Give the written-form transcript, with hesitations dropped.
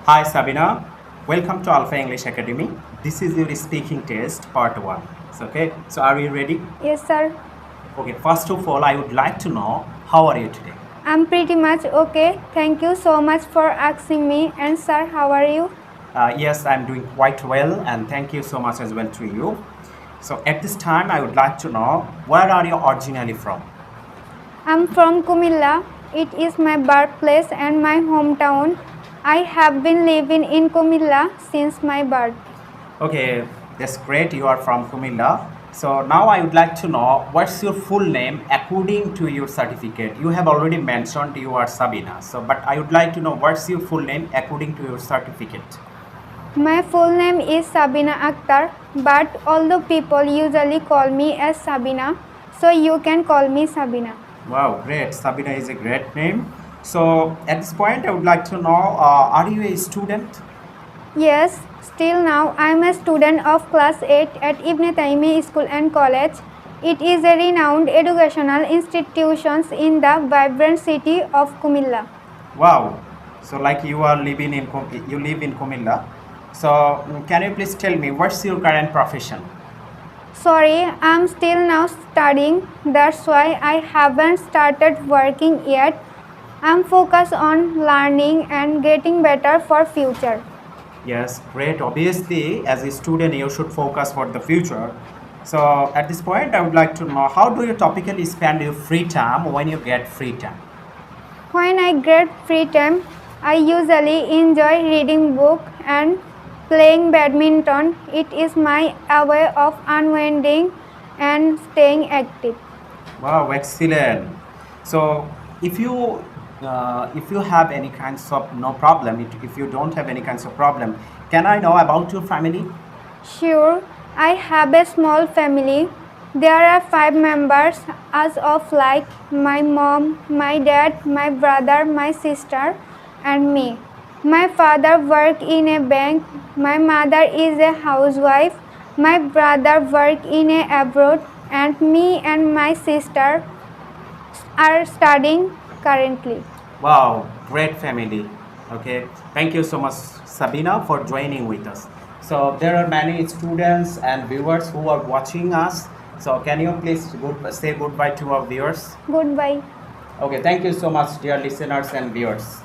Hi Sabina, welcome to Alpha English Academy. This is your speaking test part 1. So are you ready? Yes, sir. Okay, first of all, I would like to know how are you today? I'm pretty much okay. Thank you so much for asking me. And, sir, how are you? Yes, I'm doing quite well and thank you so much as well to you. So at this time, I would like to know where are you originally from? I'm from Comilla. It is my birthplace and my hometown. I have been living in Comilla since my birth. Okay, that's great. You are from Comilla. So now I would like to know what's your full name according to your certificate. You have already mentioned you are Sabina. But I would like to know what's your full name according to your certificate. My full name is Sabina Akhtar, but although people usually call me as Sabina, so you can call me Sabina. Wow, great. Sabina is a great name. So at this point, I would like to know, are you a student? Yes, still now I am a student of class 8 at Ibn Taymi School and College. It is a renowned educational institution in the vibrant city of Comilla. Wow. So like you are living in you live in Comilla. So can you please tell me what's your current profession? Sorry, I am still now studying. That's why I haven't started working yet. I am focused on learning and getting better for future. Yes, great. Obviously, as a student, you should focus for the future. So at this point, I would like to know how do you typically spend your free time when you get free time? When I get free time, I usually enjoy reading book and playing badminton. It is my way of unwinding and staying active. Wow, excellent. So if you have any kinds of no problem, if you don't have any kinds of problem, can I know about your family? Sure, I have a small family. There are 5 members as of like my mom, my dad, my brother, my sister and me. My father work in a bank, my mother is a housewife, my brother work in a abroad and me and my sister are studying currently. Wow, great family. Okay, thank you so much, Sabina, for joining with us. So there are many students and viewers who are watching us. So can you please say goodbye to our viewers? Goodbye. Okay, thank you so much, dear listeners and viewers.